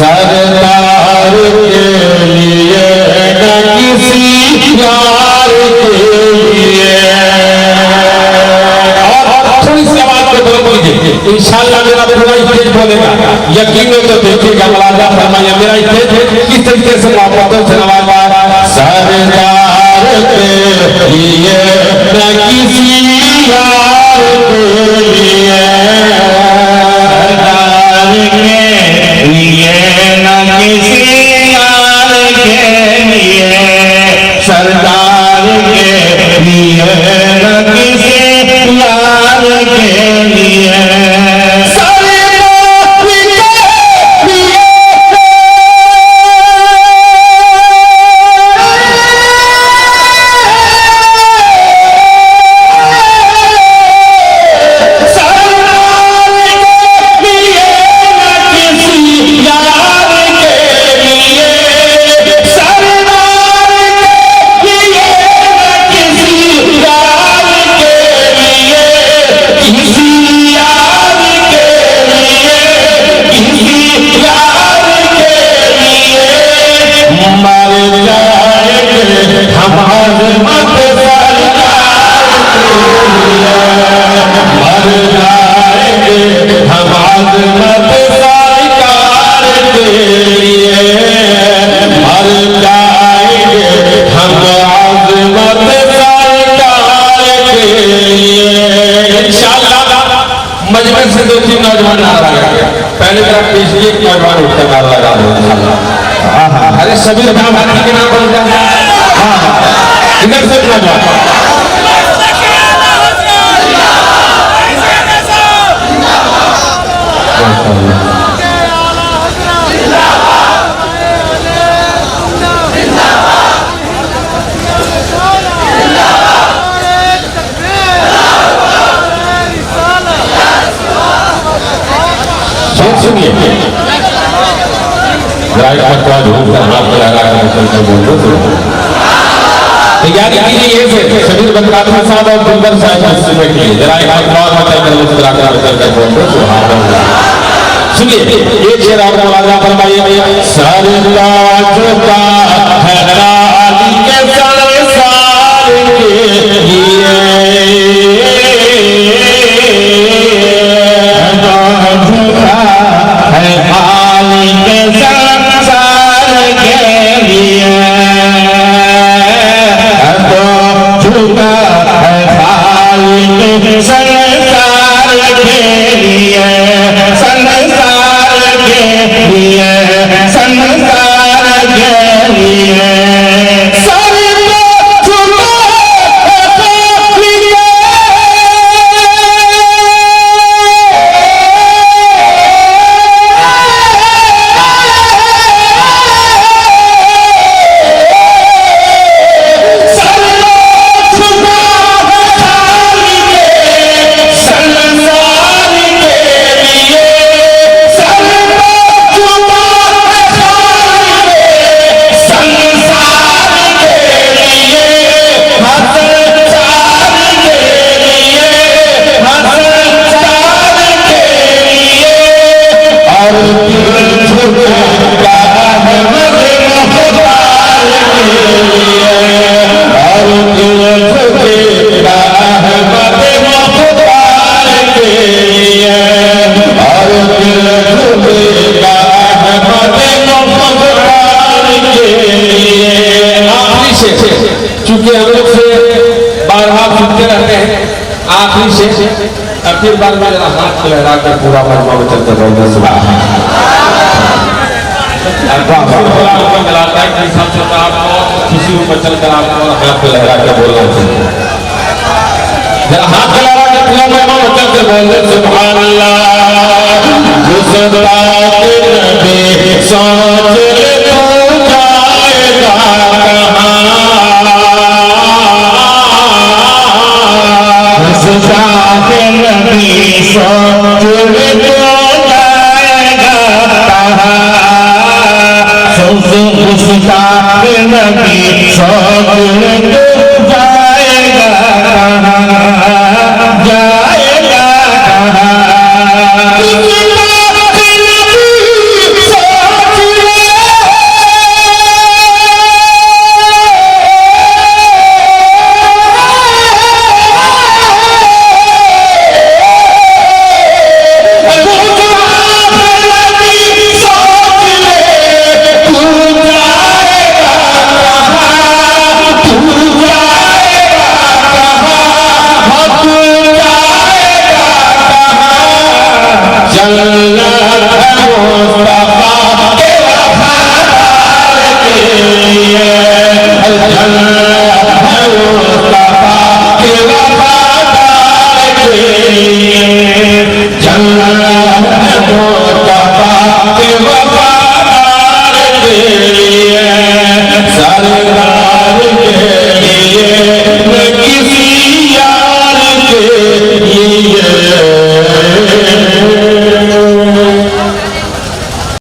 सरदार के लिए न किसी यार के लिए। और थोड़ी सी आवाज को बोल दीजिए, इंशाअल्लाह मेरा पूरा स्टेज बोलेगा, यकीन हो तो देखिएगा। मुलाजा फरमाइए मेरा स्टेज किस तरीके से मोहब्बतों से नवाजा। सरदार के लिए न किसी यार के लिए, सरदार के लिए न किसी यार के लिए, सरदार के लिए न किसी यार के लिए। मजबूर से दो तीन नौजवान नारा लगा, पहले तरफ पेशगी एक नौजवान उठकर नारा लगा दो। अरे शबीर भाई हाथी के नाम बोलता है, इधर से नौजवान सुनिए, हाथ लगा कर बोल दो। तैयारी कीजिए ये से शबीर बदकादर साहब और दिलबर साहब में कीजिए, जरा एक बार बताकर मुस्कुरा कर बोल दो। सुभान अल्लाह। सुनिए एक शेर और मुलाजा फरमाइए। सरताज का है रानी के संसार के लिए, चूंकि हम लोग से बार-बार सुनते रहते हैं, आखिरी से आखिर बार में जरा हाथ लहरा कर पूरा मजमा में चलते रहेंगे। सुबह मिलाता है कि सबसे आपको किसी ऊपर चलकर आपको हाथ लहरा कर बोलना चाहिए। जरा हाथ लहरा कर पूरा मजमा में चलकर बोलते सुभान अल्लाह। नबी